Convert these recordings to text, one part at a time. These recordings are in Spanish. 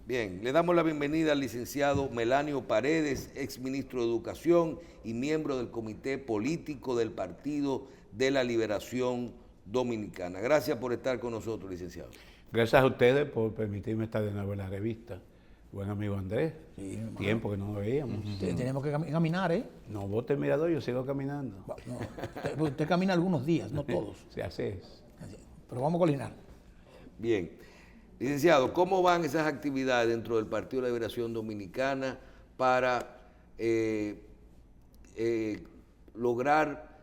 Bien, le damos la bienvenida al licenciado Melanio Paredes, exministro de Educación y miembro del Comité Político del Partido de la Liberación Dominicana. Gracias por estar con nosotros, licenciado. Gracias a ustedes por permitirme estar de nuevo en la revista. Buen amigo Andrés, Sí, tiempo que no nos veíamos. Tenemos que caminar, ¿eh? No bote el mirador, yo sigo caminando. No, usted camina algunos días, no todos. Sí, así es. Pero vamos a coordinar. Bien. Licenciado, ¿cómo van esas actividades dentro del Partido de la Liberación Dominicana para lograr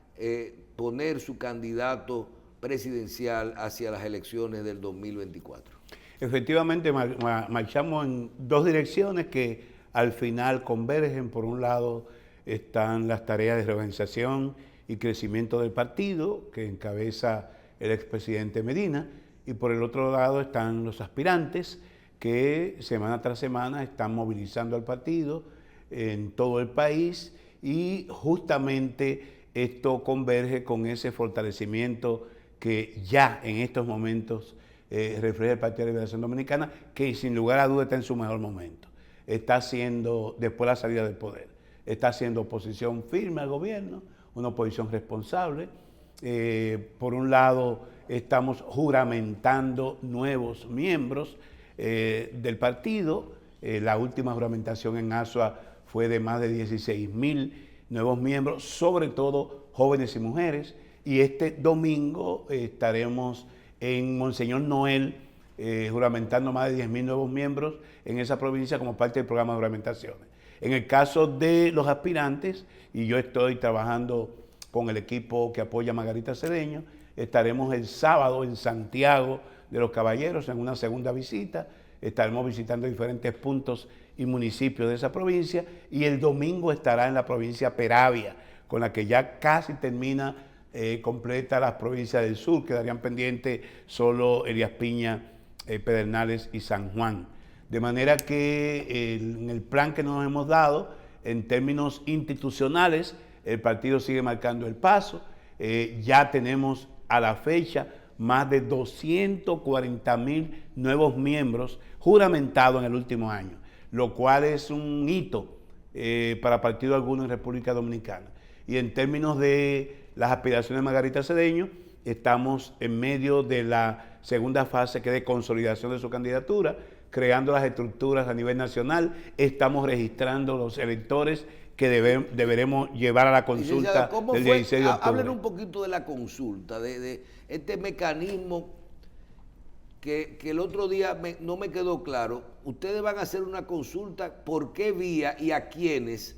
poner su candidato presidencial hacia las elecciones del 2024? Efectivamente, marchamos en dos direcciones que al final convergen. Por un lado están las tareas de reorganización y crecimiento del partido, que encabeza el expresidente Medina, y por el otro lado están los aspirantes que semana tras semana están movilizando al partido en todo el país, y justamente esto converge con ese fortalecimiento que ya en estos momentos refleja el Partido de la Liberación Dominicana, que sin lugar a dudas está en su mejor momento. Está haciendo, después de la salida del poder, está haciendo oposición firme al gobierno, una oposición responsable. Por un lado, estamos juramentando nuevos miembros del partido. La última juramentación en Asua fue de más de 16.000 nuevos miembros, sobre todo jóvenes y mujeres. Y este domingo estaremos en Monseñor Noel, juramentando más de 10.000 nuevos miembros en esa provincia como parte del programa de juramentaciones. En el caso de los aspirantes, y yo estoy trabajando con el equipo que apoya a Margarita Cedeño, estaremos el sábado en Santiago de los Caballeros en una segunda visita. Estaremos visitando diferentes puntos y municipios de esa provincia, y el domingo estará en la provincia Peravia, con la que ya casi termina completa las provincias del sur. Quedarían pendientes solo Elías Piña, Pedernales y San Juan. De manera que en el plan que nos hemos dado, en términos institucionales, el partido sigue marcando el paso. Ya tenemos a la fecha más de 240.000 nuevos miembros juramentados en el último año, lo cual es un hito para partido alguno en República Dominicana. Y en términos de las aspiraciones de Margarita Cedeño, estamos en medio de la segunda fase, que es de consolidación de su candidatura, creando las estructuras a nivel nacional. Estamos registrando los electores que deberemos llevar a la consulta del 16 de octubre. Hablen un poquito de la consulta, de este mecanismo que el otro día no me quedó claro. Ustedes van a hacer una consulta, ¿por qué vía y a quiénes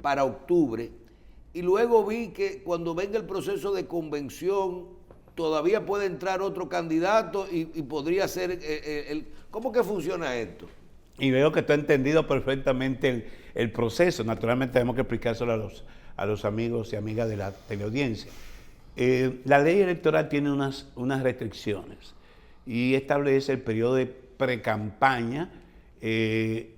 para octubre? Y luego vi que cuando venga el proceso de convención todavía puede entrar otro candidato y podría ser ¿cómo que funciona esto? Y veo que tú has entendido perfectamente el proceso. Naturalmente tenemos que explicárselo a los amigos y amigas de la teleaudiencia. La ley electoral tiene unas restricciones y establece el periodo de precampaña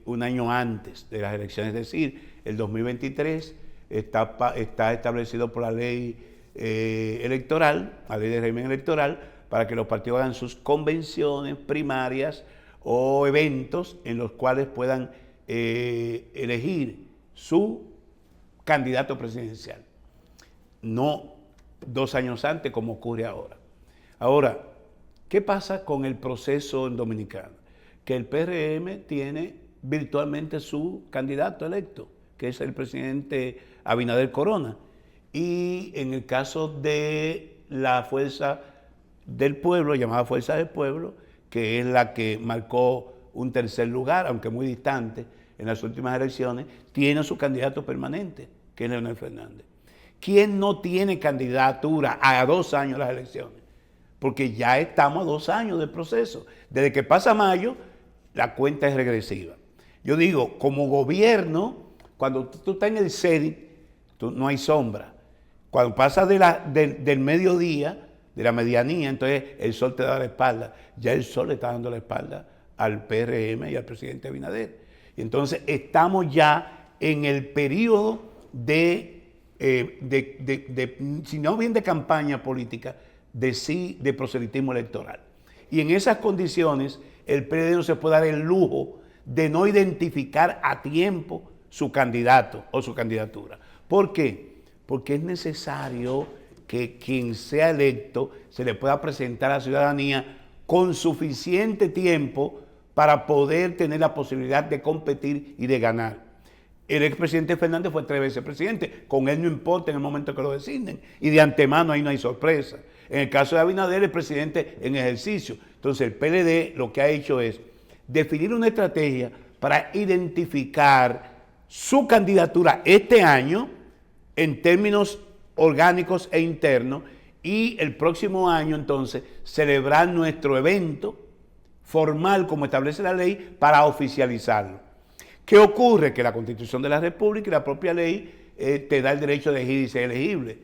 un año antes de las elecciones, es decir, el 2023 está establecido por la ley electoral, la ley de régimen electoral, para que los partidos hagan sus convenciones primarias o eventos en los cuales puedan elegir su candidato presidencial. No 2 años antes como ocurre ahora. Ahora, ¿qué pasa con el proceso en Dominicana? Que el PRM tiene virtualmente su candidato electo, que es el presidente Abinader Corona. Y en el caso de la Fuerza del Pueblo, llamada Fuerza del Pueblo, que es la que marcó un tercer lugar, aunque muy distante, en las últimas elecciones, tiene su candidato permanente, que es Leonel Fernández. ¿Quién no tiene candidatura a 2 años de las elecciones? Porque ya estamos a 2 años del proceso. Desde que pasa mayo, la cuenta es regresiva. Yo digo, como gobierno, cuando tú estás en el CEDI, no hay sombra. Cuando pasas del mediodía, de la medianía, entonces el sol te da la espalda. Ya el sol le está dando la espalda al PRM y al presidente Abinader. Y entonces estamos ya en el periodo si no bien de campaña política, de proselitismo electoral. Y en esas condiciones, el PLD no se puede dar el lujo de no identificar a tiempo su candidato o su candidatura. ¿Por qué? Porque es necesario que quien sea electo se le pueda presentar a la ciudadanía con suficiente tiempo para poder tener la posibilidad de competir y de ganar. El expresidente Fernández fue 3 veces presidente, con él no importa en el momento que lo designen, y de antemano ahí no hay sorpresa. En el caso de Abinader, el presidente en ejercicio. Entonces el PLD lo que ha hecho es definir una estrategia para identificar su candidatura este año en términos orgánicos e internos, y el próximo año entonces celebrar nuestro evento formal como establece la ley para oficializarlo. ¿Qué ocurre? Que la Constitución de la República y la propia ley te da el derecho de elegir y ser elegible.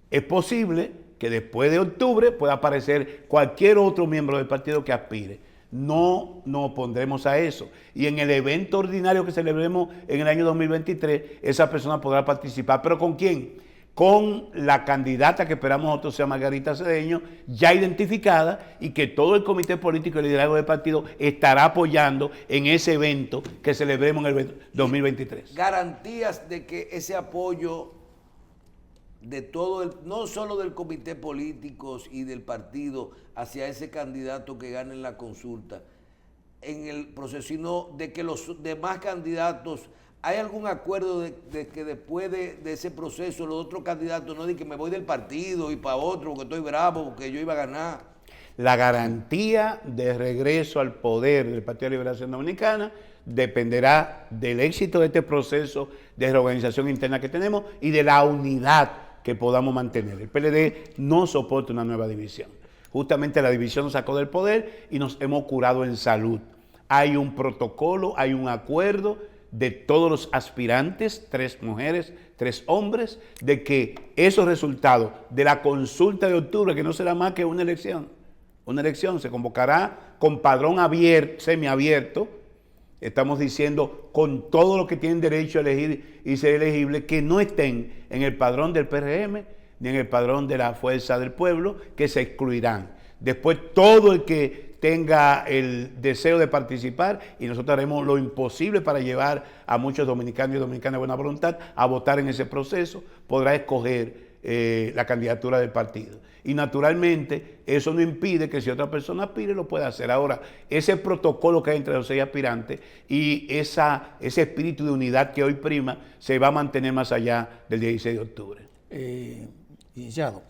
Es posible que después de octubre pueda aparecer cualquier otro miembro del partido que aspire. No nos opondremos a eso. Y en el evento ordinario que celebremos en el año 2023, esa persona podrá participar. ¿Pero con quién? Con la candidata que esperamos nosotros sea Margarita Cedeño, ya identificada, y que todo el comité político y el liderazgo del partido estará apoyando en ese evento que celebremos en el 2023. Garantías de que ese apoyo de todo no solo del comité político y del partido hacia ese candidato que gane en la consulta en el proceso, sino de que los demás candidatos, ¿hay algún acuerdo de que después de ese proceso los otros candidatos no digan que me voy del partido y para otro porque estoy bravo, porque yo iba a ganar? La garantía de regreso al poder del Partido de Liberación Dominicana dependerá del éxito de este proceso de reorganización interna que tenemos y de la unidad que podamos mantener. El PLD no soporta una nueva división. Justamente la división nos sacó del poder y nos hemos curado en salud. Hay un protocolo, hay un acuerdo de todos los aspirantes, 3 mujeres, 3 hombres, de que esos resultados de la consulta de octubre, que no será más que una elección se convocará con padrón abierto, semiabierto, estamos diciendo con todos los que tienen derecho a elegir y ser elegibles, que no estén en el padrón del PRM ni en el padrón de la Fuerza del Pueblo, que se excluirán. Después todo el que tenga el deseo de participar, y nosotros haremos lo imposible para llevar a muchos dominicanos y dominicanas de buena voluntad a votar en ese proceso, podrá escoger la candidatura del partido. Y naturalmente eso no impide que si otra persona aspire lo pueda hacer. Ahora, ese protocolo que hay entre los 6 aspirantes y ese espíritu de unidad que hoy prima se va a mantener más allá del 16 de octubre. Licenciado,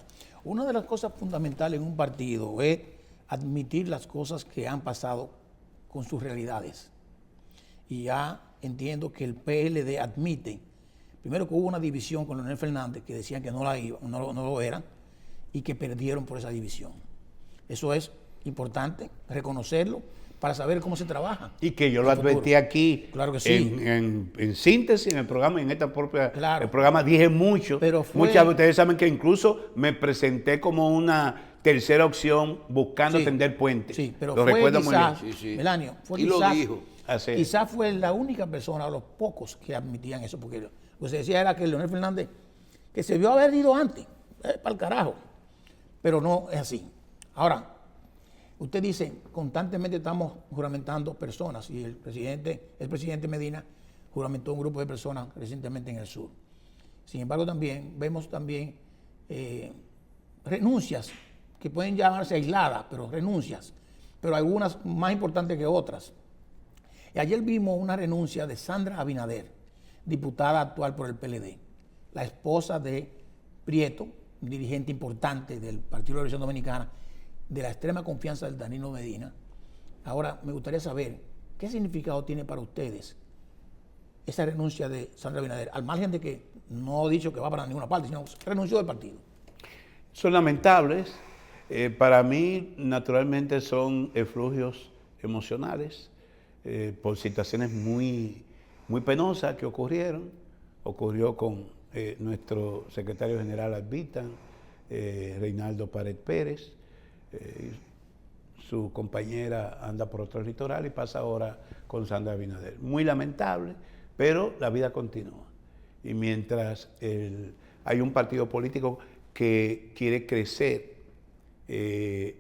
una de las cosas fundamentales en un partido es admitir las cosas que han pasado con sus realidades. Y ya entiendo que el PLD admite, primero que hubo una división con Leonel Fernández, que decían que no lo eran, y que perdieron por esa división. Eso es importante, reconocerlo, para saber cómo se trabaja. Y que yo lo advertí aquí, claro que sí, en síntesis, en el programa, en esta propia, claro, el programa dije mucho. Pero muchas de ustedes saben que incluso me presenté como una tercera opción buscando tender puentes. Sí, pero lo fue quizás, sí. Melanio, fue y quizás, lo dijo. Quizás fue la única persona, o los pocos, que admitían eso, porque lo que se decía era que Leonel Fernández, que se vio haber ido antes, para el carajo, pero no es así. Ahora, usted dice, constantemente estamos juramentando personas, y el presidente Medina juramentó un grupo de personas recientemente en el sur. Sin embargo, también vemos renuncias que pueden llamarse aisladas, pero renuncias, pero algunas más importantes que otras. Y ayer vimos una renuncia de Sandra Abinader, diputada actual por el PLD, la esposa de Prieto, un dirigente importante del Partido de la Liberación Dominicana, de la extrema confianza del Danilo Medina. Ahora, me gustaría saber qué significado tiene para ustedes esa renuncia de Sandra Abinader, al margen de que no ha dicho que va para ninguna parte, sino renunció del partido. Son lamentables. Para mí, naturalmente, son eflugios emocionales por situaciones muy, muy penosas que ocurrieron. Ocurrió con nuestro secretario general Advitan, Reinaldo Pared Pérez. Su compañera anda por otro litoral y pasa ahora con Sandra Abinader. Muy lamentable, pero la vida continúa. Y mientras hay un partido político que quiere crecer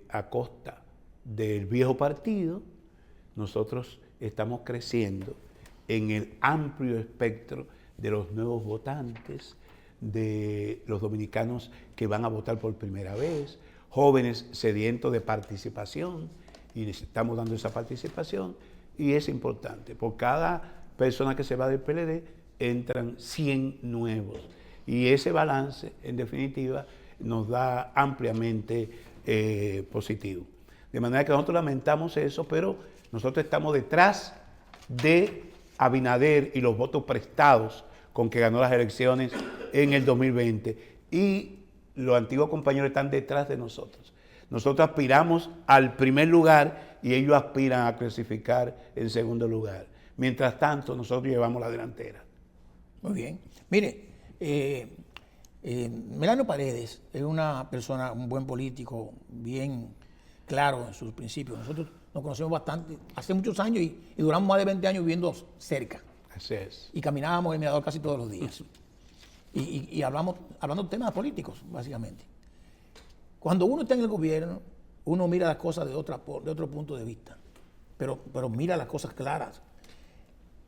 a costa del viejo partido, nosotros estamos creciendo en el amplio espectro de los nuevos votantes, de los dominicanos que van a votar por primera vez, jóvenes sedientos de participación, y les estamos dando esa participación, y es importante. Por cada persona que se va del PLD, entran 100 nuevos. Y ese balance, en definitiva, nos da ampliamente positivo. De manera que nosotros lamentamos eso, pero nosotros estamos detrás de Abinader y los votos prestados con que ganó las elecciones en el 2020. Y los antiguos compañeros están detrás de nosotros. Nosotros aspiramos al primer lugar y ellos aspiran a clasificar en segundo lugar. Mientras tanto, nosotros llevamos la delantera. Muy bien. Mire, Melano Paredes es una persona, un buen político, bien claro en sus principios. Nosotros nos conocemos bastante, hace muchos años y duramos más de 20 años viviendo cerca. Así es. Y caminábamos en el mirador casi todos los días. Y hablando de temas políticos, básicamente. Cuando uno está en el gobierno, uno mira las cosas de otro punto de vista, pero mira las cosas claras.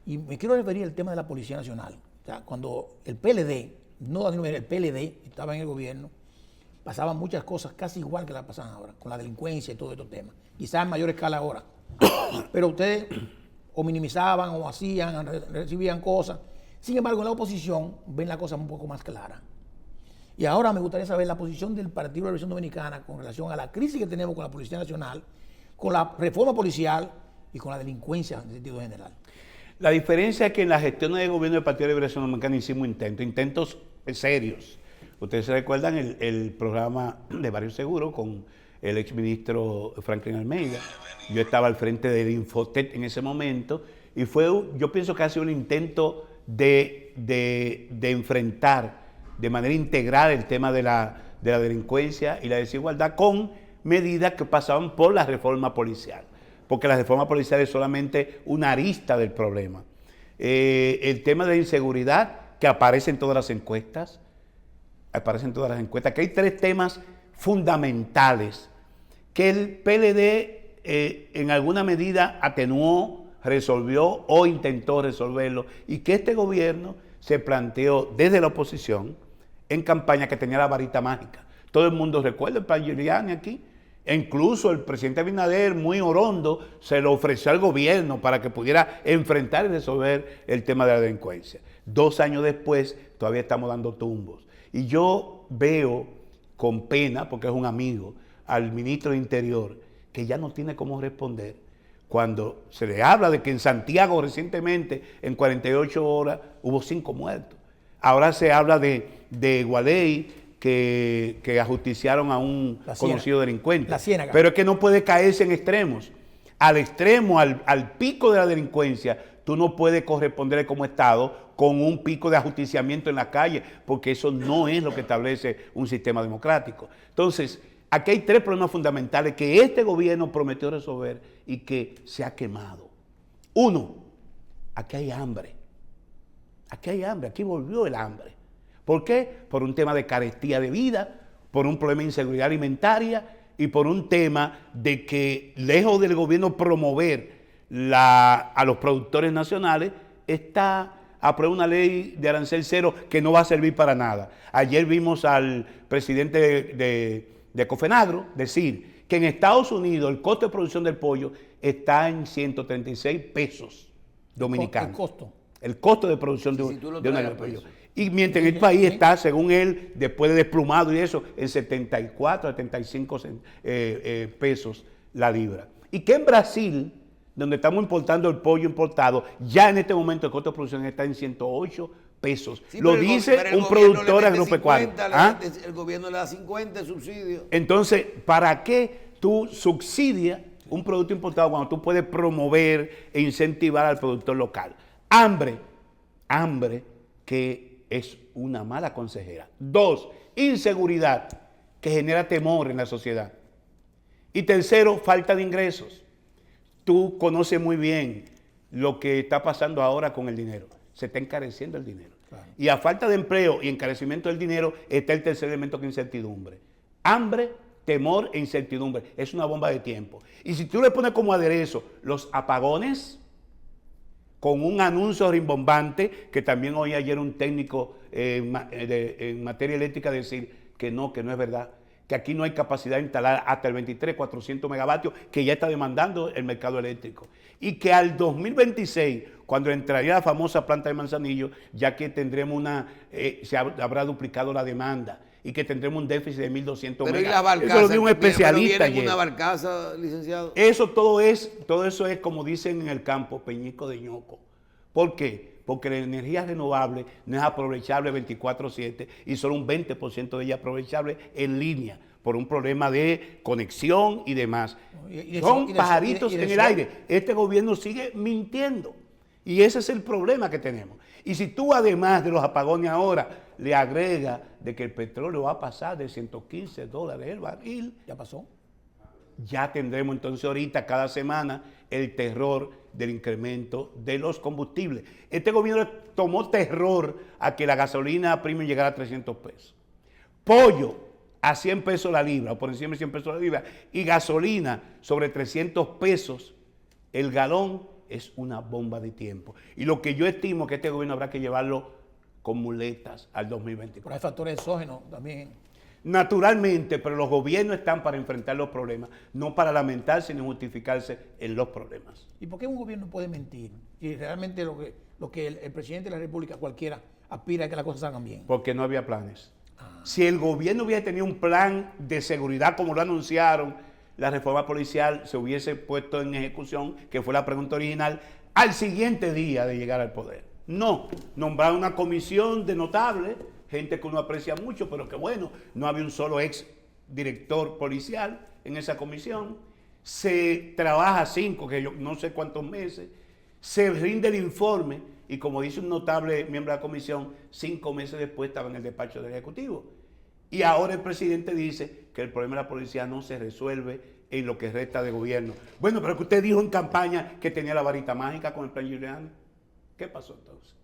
Y me quiero referir al tema de la Policía Nacional. O sea, cuando el PLD, no Danilo Medina, el PLD estaba en el gobierno, pasaban muchas cosas casi igual que las pasan ahora, con la delincuencia y todos estos temas. Quizás en mayor escala ahora. Pero ustedes o minimizaban o hacían, recibían cosas. Sin embargo, en la oposición ven la cosa un poco más clara. Y ahora me gustaría saber la posición del Partido de la Liberación Dominicana con relación a la crisis que tenemos con la Policía Nacional, con la reforma policial y con la delincuencia en sentido general. La diferencia es que en la gestión de gobierno del Partido de Liberación Dominicana hicimos intentos serios. Ustedes se recuerdan el programa de Barrio Seguro con el exministro Franklin Almeida. Yo estaba al frente del Infotet en ese momento y yo pienso que ha sido un intento de enfrentar de manera integral el tema de la delincuencia y la desigualdad con medidas que pasaban por la reforma policial. Porque la reforma policial es solamente una arista del problema. El tema de la inseguridad, que aparece en todas las encuestas, que hay 3 temas fundamentales que el PLD en alguna medida atenuó, resolvió o intentó resolverlo, y que este gobierno se planteó desde la oposición en campaña que tenía la varita mágica. Todo el mundo recuerda el plan Giuliani aquí. E incluso el presidente Abinader, muy orondo, se lo ofreció al gobierno para que pudiera enfrentar y resolver el tema de la delincuencia. 2 años después, todavía estamos dando tumbos. Y yo veo con pena, porque es un amigo, al ministro de Interior, que ya no tiene cómo responder cuando se le habla de que en Santiago recientemente, en 48 horas, hubo 5 muertos. Ahora se habla de Gualey, que ajusticiaron a un conocido delincuente. La Ciénaga. Pero es que no puede caerse en extremos. Al extremo, al pico de la delincuencia, tú no puedes corresponder como Estado con un pico de ajusticiamiento en la calle, porque eso no es lo que establece un sistema democrático. Entonces, aquí hay 3 problemas fundamentales que este gobierno prometió resolver y que se ha quemado. 1, aquí hay hambre. Aquí hay hambre, aquí volvió el hambre. ¿Por qué? Por un tema de carestía de vida, por un problema de inseguridad alimentaria y por un tema de que, lejos del gobierno promover a los productores nacionales, aprueba una ley de arancel cero que no va a servir para nada. Ayer vimos al presidente de Cofenagro decir que en Estados Unidos el costo de producción del pollo está en 136 pesos dominicanos. El costo de producción de una libra de pollo. Y mientras en el país está, según él, después de desplumado y eso, en 74, 75 pesos la libra. Y que en Brasil, donde estamos importando el pollo importado, ya en este momento el costo de producción está en 108 pesos. Sí, lo dice un productor agropecuario. El gobierno le da 50 subsidios. Entonces, ¿para qué tú subsidias un producto importado cuando tú puedes promover e incentivar al productor local? Hambre que es una mala consejera. 2, inseguridad, que genera temor en la sociedad. Y tercero, falta de ingresos. Tú conoces muy bien lo que está pasando ahora con el dinero. Se está encareciendo el dinero. Claro. Y a falta de empleo y encarecimiento del dinero está el tercer elemento, que es incertidumbre. Hambre, temor e incertidumbre. Es una bomba de tiempo. Y si tú le pones como aderezo los apagones, con un anuncio rimbombante, que también oí ayer un técnico en materia eléctrica decir que no es verdad, que aquí no hay capacidad de instalar hasta el 23, 400 megavatios, que ya está demandando el mercado eléctrico. Y que al 2026, cuando entraría la famosa planta de Manzanillo, ya que tendremos se habrá duplicado la demanda y que tendremos un déficit de 1.200 Pero ¿y megas. la barcaza? Eso lo dijo un especialista ¿Pero viene ayer. una barcaza, licenciado? Todo eso es, como dicen en el campo, peñico de ñoco. ¿Por qué? Porque la energía renovable no es aprovechable 24/7 y solo un 20% de ella es aprovechable en línea por un problema de conexión y demás. Son pajaritos en el aire. Este gobierno sigue mintiendo y ese es el problema que tenemos. Y si tú, además de los apagones ahora, le agregas de que el petróleo va a pasar de $115 el barril, ¿Ya pasó? ya tendremos entonces ahorita cada semana el terror del incremento de los combustibles. Este gobierno tomó terror a que la gasolina premium llegara a 300 pesos. Pollo a 100 pesos la libra, o por encima de 100 pesos la libra, y gasolina sobre 300 pesos el galón, es una bomba de tiempo. Y lo que yo estimo que este gobierno habrá que llevarlo con muletas al 2024. Pero hay factores exógenos también. Naturalmente, pero los gobiernos están para enfrentar los problemas, no para lamentarse ni justificarse en los problemas. ¿Y por qué un gobierno puede mentir? Y realmente lo que el presidente de la República, cualquiera, aspira a que las cosas salgan bien. Porque no había planes. Si el gobierno hubiera tenido un plan de seguridad como lo anunciaron, la reforma policial se hubiese puesto en ejecución, que fue la pregunta original, al siguiente día de llegar al poder. No, nombraron una comisión de notables, gente que uno aprecia mucho, pero que bueno, no había un solo ex director policial en esa comisión. Se trabaja 5, que yo no sé cuántos meses, se rinde el informe y como dice un notable miembro de la comisión, 5 meses después estaba en el despacho del Ejecutivo. Y ahora el presidente dice que el problema de la policía no se resuelve en lo que resta de gobierno. Bueno, pero que usted dijo en campaña que tenía la varita mágica con el plan Giuliani. ¿Qué pasó entonces?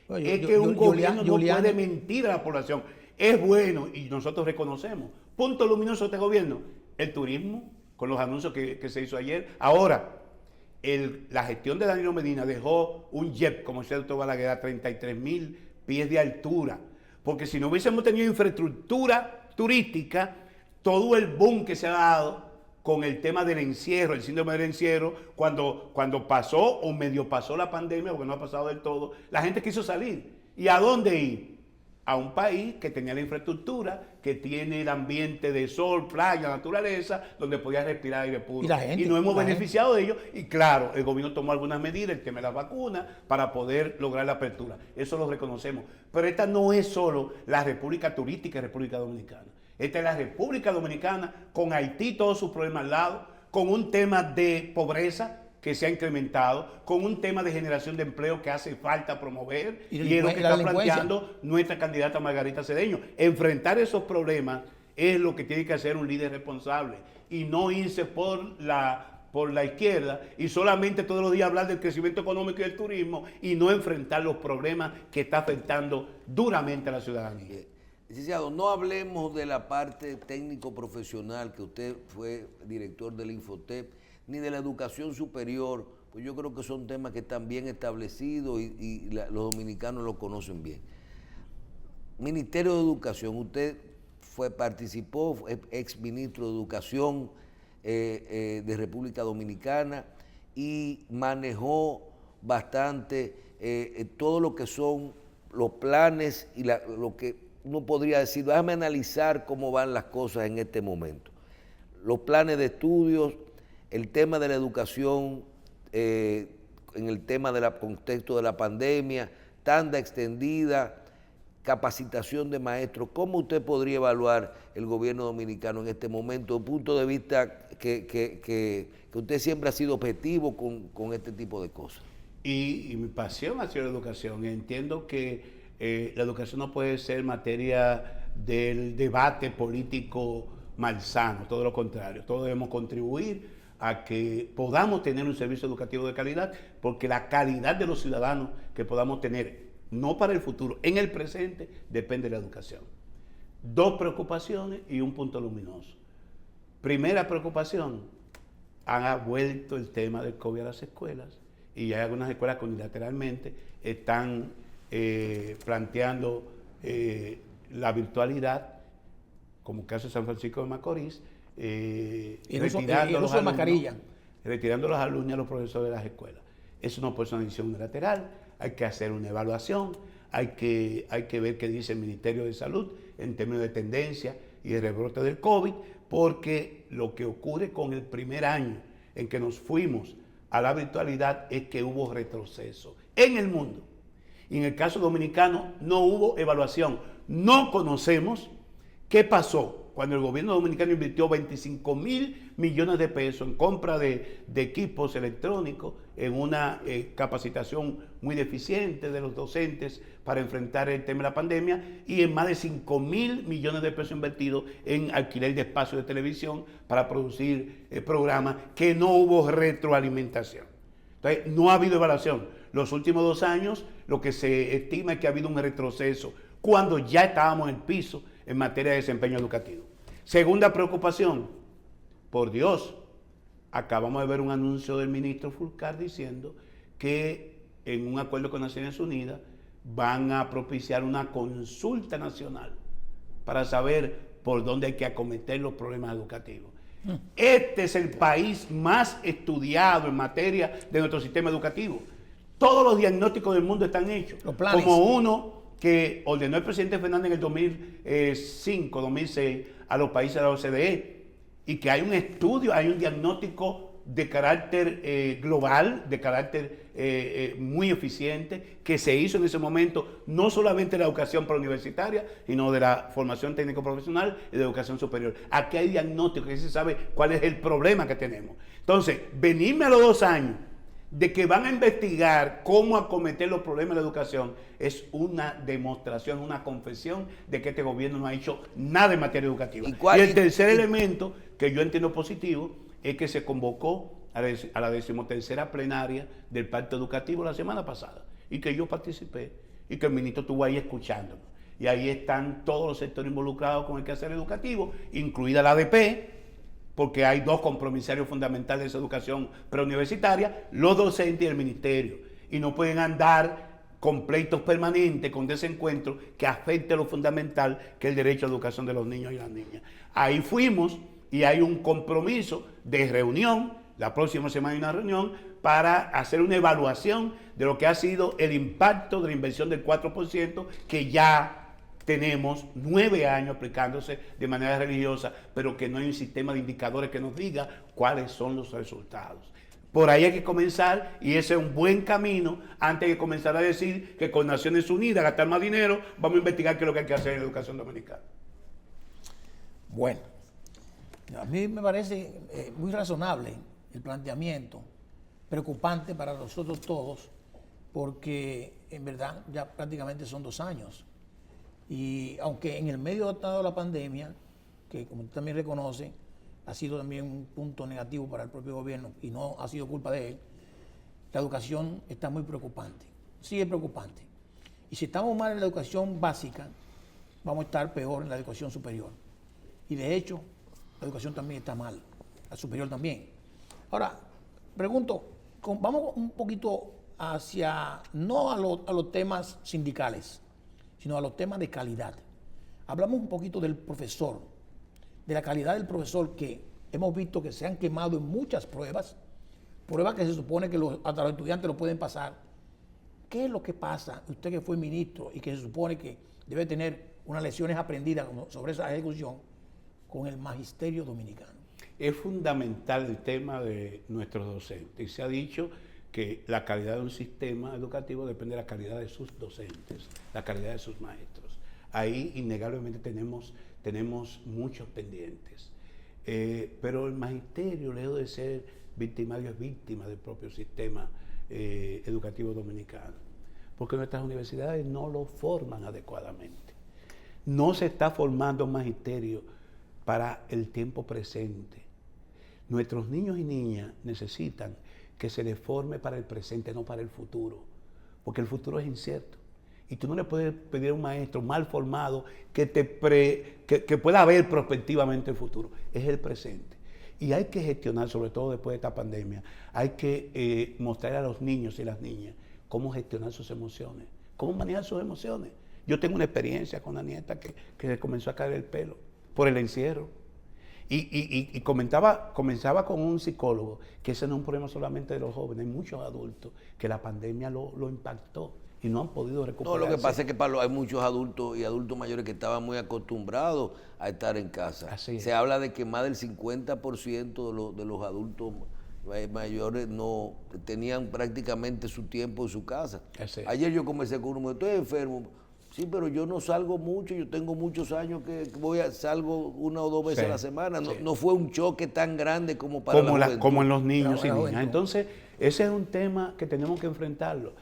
Oye, Es que un gobierno no puede mentir a la población. Es bueno y nosotros reconocemos. Punto luminoso de este gobierno, el turismo, con los anuncios que se hizo ayer. Ahora, la gestión de Danilo Medina dejó un jet, como decía el doctor Balaguer, a 33,000 pies de altura. Porque si no hubiésemos tenido infraestructura turística, todo el boom que se ha dado con el tema del encierro, el síndrome del encierro, cuando pasó o medio pasó la pandemia, porque no ha pasado del todo, la gente quiso salir. ¿Y a dónde ir? A un país que tenía la infraestructura, que tiene el ambiente de sol, playa, naturaleza, donde podía respirar aire puro. Y nos hemos beneficiado de ello. Y claro, el gobierno tomó algunas medidas, el tema de las vacunas, para poder lograr la apertura. Eso lo reconocemos. Pero esta no es solo la República Turística y República Dominicana. Esta es la República Dominicana, con Haití todos sus problemas al lado, con un tema de pobreza que se ha incrementado, con un tema de generación de empleo que hace falta promover, y es lo que está planteando nuestra candidata Margarita Cedeño. Enfrentar esos problemas es lo que tiene que hacer un líder responsable, y no irse por la izquierda y solamente todos los días hablar del crecimiento económico y del turismo y no enfrentar los problemas que está afectando duramente a la ciudadanía. Licenciado, no hablemos de la parte técnico-profesional, que usted fue director del Infotep, ni de la educación superior, pues yo creo que son temas que están bien establecidos y los dominicanos lo conocen bien. Ministerio de Educación, usted participó, fue ex ministro de Educación de República Dominicana y manejó bastante todo lo que son los planes y lo que uno podría decir, déjame analizar cómo van las cosas en este momento. Los planes de estudios, el tema de la educación, en el tema del contexto de la pandemia, tanda extendida, capacitación de maestros. ¿Cómo usted podría evaluar el gobierno dominicano en este momento, desde el punto de vista que usted siempre ha sido objetivo con este tipo de cosas? Y mi pasión ha sido la educación. Entiendo que la educación no puede ser materia del debate político malsano, todo lo contrario. Todos debemos contribuir a que podamos tener un servicio educativo de calidad, porque la calidad de los ciudadanos que podamos tener, no para el futuro, en el presente, depende de la educación. 2 preocupaciones y un punto luminoso. Primera preocupación, ha vuelto el tema del COVID a las escuelas y hay algunas escuelas que unilateralmente están planteando la virtualidad, como el caso de San Francisco de Macorís, retirando los alumnos y a los profesores de las escuelas. Eso no puede ser una decisión unilateral, hay que hacer una evaluación, hay que ver qué dice el Ministerio de Salud en términos de tendencia y de rebrote del COVID, porque lo que ocurre con el primer año en que nos fuimos a la virtualidad es que hubo retroceso en el mundo. Y en el caso dominicano no hubo evaluación. No conocemos qué pasó cuando el gobierno dominicano invirtió 25.000 millones de pesos en compra de equipos electrónicos, en una capacitación muy deficiente de los docentes para enfrentar el tema de la pandemia, y en más de 5.000 millones de pesos invertidos en alquiler de espacios de televisión para producir programas, que no hubo retroalimentación. Entonces, no ha habido evaluación. Los últimos 2 años, lo que se estima es que ha habido un retroceso cuando ya estábamos en el piso en materia de desempeño educativo. Segunda preocupación, por Dios, acabamos de ver un anuncio del ministro Fulcar diciendo que en un acuerdo con Naciones Unidas van a propiciar una consulta nacional para saber por dónde hay que acometer los problemas educativos. Este es el país más estudiado en materia de nuestro sistema educativo. Todos los diagnósticos del mundo están hechos. Los planes. Como uno que ordenó el presidente Fernández en el 2005, 2006 a los países de la OCDE, y que hay un estudio, hay un diagnóstico de carácter global, de carácter muy eficiente, que se hizo en ese momento, no solamente de la educación preuniversitaria, sino de la formación técnico-profesional y de educación superior. Aquí hay diagnóstico, que se sabe cuál es el problema que tenemos. Entonces, venirme a los 2 años de que van a investigar cómo acometer los problemas de la educación es una demostración, una confesión de que este gobierno no ha hecho nada en materia educativa. Y el tercer elemento que yo entiendo positivo es que se convocó a la 13ª plenaria del Pacto Educativo la semana pasada, y que yo participé, y que el ministro estuvo ahí escuchándonos. Y ahí están todos los sectores involucrados con el quehacer educativo, incluida la ADP, porque hay 2 compromisarios fundamentales de esa educación preuniversitaria, los docentes y el ministerio, y no pueden andar con pleitos permanentes, con desencuentros que afecten lo fundamental, que es el derecho a la educación de los niños y las niñas. Ahí fuimos, y hay un compromiso de reunión, la próxima semana hay una reunión, para hacer una evaluación de lo que ha sido el impacto de la inversión del 4%, que ya tenemos 9 años aplicándose de manera religiosa, pero que no hay un sistema de indicadores que nos diga cuáles son los resultados. Por ahí hay que comenzar, y ese es un buen camino antes de comenzar a decir que con Naciones Unidas, gastar más dinero, vamos a investigar qué es lo que hay que hacer en la educación dominicana. Bueno, a mí me parece muy razonable el planteamiento, preocupante para nosotros todos, porque en verdad ya prácticamente son 2 años. Y aunque en el medio de toda la pandemia, que como usted también reconoce, ha sido también un punto negativo para el propio gobierno y no ha sido culpa de él, la educación está muy preocupante, sí es preocupante. Y si estamos mal en la educación básica, vamos a estar peor en la educación superior. Y de hecho, la educación también está mal, la superior también. Ahora, pregunto, vamos un poquito hacia, no a los temas sindicales, sino a los temas de calidad. Hablamos un poquito del profesor, de la calidad del profesor, que hemos visto que se han quemado en muchas pruebas que se supone que hasta los estudiantes lo pueden pasar. ¿Qué es lo que pasa, usted que fue ministro y que se supone que debe tener unas lecciones aprendidas sobre esa ejecución, con el magisterio dominicano? Es fundamental el tema de nuestros docentes, y se ha dicho que la calidad de un sistema educativo depende de la calidad de sus docentes, la calidad de sus maestros. Ahí innegablemente tenemos muchos pendientes. Pero el magisterio, lejos de ser victimario, es víctima del propio sistema educativo dominicano, porque nuestras universidades no lo forman adecuadamente. No se está formando un magisterio para el tiempo presente. Nuestros niños y niñas necesitan que se les forme para el presente, no para el futuro, porque el futuro es incierto. Y tú no le puedes pedir a un maestro mal formado que pueda ver prospectivamente el futuro. Es el presente. Y hay que gestionar, sobre todo después de esta pandemia, hay que mostrar a los niños y las niñas cómo gestionar sus emociones, cómo manejar sus emociones. Yo tengo una experiencia con una nieta que le comenzó a caer el pelo por el encierro. Y comenzaba con un psicólogo que ese no es un problema solamente de los jóvenes, hay muchos adultos que la pandemia lo impactó y no han podido recuperarse. No, lo que pasa es que hay muchos adultos y adultos mayores que estaban muy acostumbrados a estar en casa. Así es. Se habla de que más del 50% de los adultos mayores no tenían prácticamente su tiempo en su casa. Así es. Ayer yo conversé con uno, estoy enfermo. Sí, pero yo no salgo mucho, yo tengo muchos años que salgo 1 o 2 veces Sí, a la semana. No, sí. no fue un choque tan grande como para la juventud. Como en los niños y La niñas. juventud. Entonces, ese es un tema que tenemos que enfrentarlo.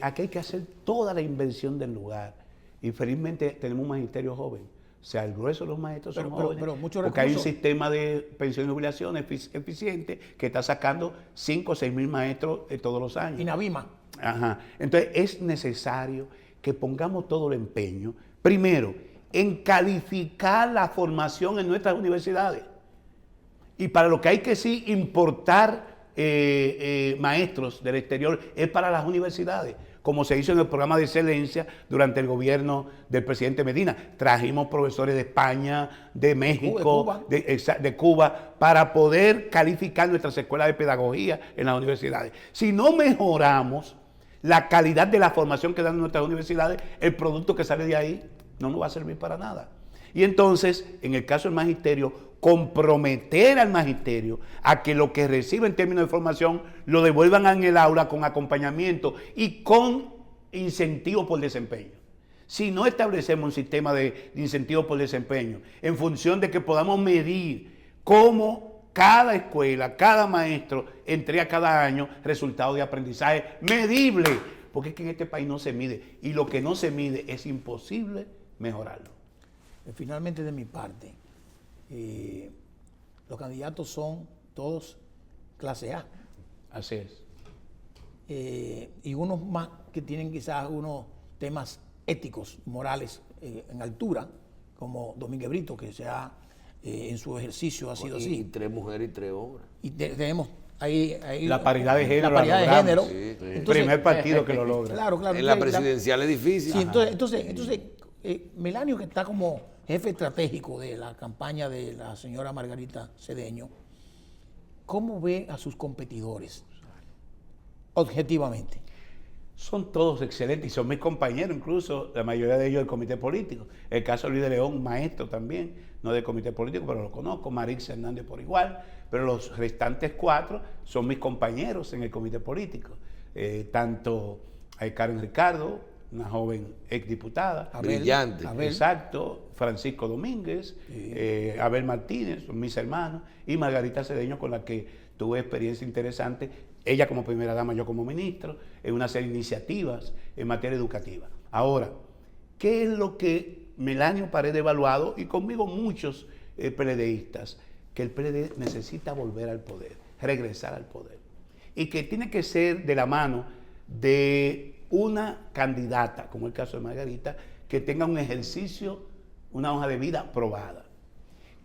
Aquí hay que hacer toda la inversión del lugar. Y felizmente tenemos un magisterio joven. O sea, el grueso de los maestros son jóvenes. pero muchos porque hay un recursos. sistema de pensión y jubilación eficiente que está sacando 5 o 6 mil maestros todos los años. Y Navima. Ajá. Entonces es necesario que pongamos todo el empeño, primero, en calificar la formación en nuestras universidades. Y para lo que hay que sí importar maestros del exterior es para las universidades, como se hizo en el programa de excelencia durante el gobierno del presidente Medina. Trajimos profesores de España, de México, de Cuba, para poder calificar nuestras escuelas de pedagogía en las universidades. Si no mejoramos la calidad de la formación que dan en nuestras universidades, el producto que sale de ahí no nos va a servir para nada. Y entonces, en el caso del magisterio, comprometer al magisterio a que lo que recibe en términos de formación lo devuelvan en el aula con acompañamiento y con incentivos por desempeño. Si no establecemos un sistema de incentivos por desempeño en función de que podamos medir cómo cada escuela, cada maestro entrega cada año resultados de aprendizaje medible, porque es que en este país no se mide y lo que no se mide es imposible mejorarlo. Finalmente, de mi parte, los candidatos son todos clase A. Así es. Y unos más que tienen quizás unos temas éticos, morales en altura, como Domínguez Brito, que en su ejercicio ha sido así. Y 3 mujeres y 3 hombres. Y tenemos ahí La paridad de género. La paridad de género. Sí, sí. Entonces, Primer partido que lo logra. Claro. En la presidencial es difícil. Sí, entonces Melanio, que está como jefe estratégico de la campaña de la señora Margarita Cedeño, ¿cómo ve a sus competidores objetivamente? Son todos excelentes y son mis compañeros, incluso la mayoría de ellos del comité político. El caso de Luis de León, maestro también, no del comité político, pero lo conozco, Marix Hernández por igual, pero los restantes 4 son mis compañeros en el comité político. Tanto hay Karen Ricardo, una joven exdiputada. Brillante. Exacto, Francisco Domínguez, Abel Martínez, son mis hermanos, y Margarita Cedeño, con la que tuve experiencia interesante, ella como primera dama, yo como ministro, en una serie de iniciativas en materia educativa. Ahora, ¿qué es lo que Melanio Paredes evaluado, y conmigo muchos PLDistas, que el PLD necesita volver al poder, regresar al poder, y que tiene que ser de la mano de una candidata, como el caso de Margarita, que tenga un ejercicio, una hoja de vida probada,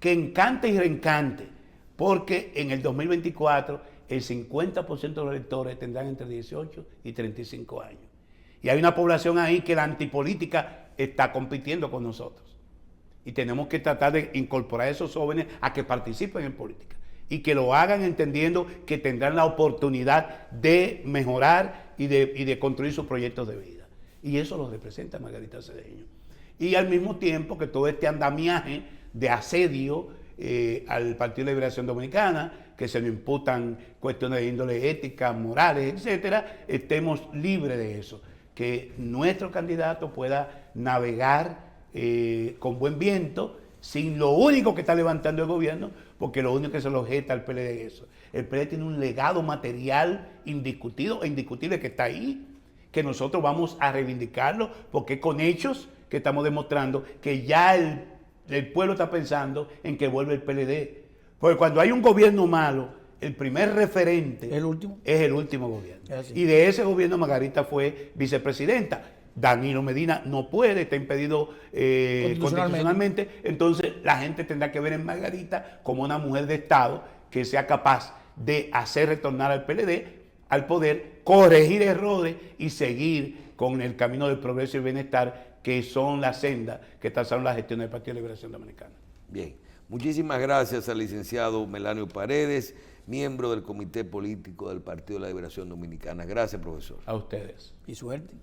que encante y reencante, porque en el 2024 el 50% de los electores tendrán entre 18 y 35 años. Y hay una población ahí que la antipolítica está compitiendo con nosotros. Y tenemos que tratar de incorporar a esos jóvenes a que participen en política y que lo hagan entendiendo que tendrán la oportunidad de mejorar y de construir sus proyectos de vida. Y eso lo representa Margarita Cedeño. Y al mismo tiempo que todo este andamiaje de asedio al Partido de Liberación Dominicana, que se nos imputan cuestiones de índole ética, morales, etcétera, estemos libres de eso. Que nuestro candidato pueda navegar con buen viento, sin lo único que está levantando el gobierno, porque lo único que se lo objeta al PLD es eso. El PLD tiene un legado material indiscutido e indiscutible que está ahí, que nosotros vamos a reivindicarlo, porque es con hechos que estamos demostrando que ya el pueblo está pensando en que vuelve el PLD. Porque cuando hay un gobierno malo, el primer referente es el último gobierno. Y de ese gobierno Margarita fue vicepresidenta. Danilo Medina no puede, está impedido constitucionalmente. Entonces la gente tendrá que ver en Margarita como una mujer de Estado que sea capaz de hacer retornar al PLD al poder, corregir errores y seguir con el camino del progreso y bienestar, que son la senda que trazaron la gestión del Partido de Liberación Dominicana. Bien, muchísimas gracias al licenciado Melanio Paredes, miembro del Comité Político del Partido de la Liberación Dominicana. Gracias, profesor. A ustedes. Y suerte.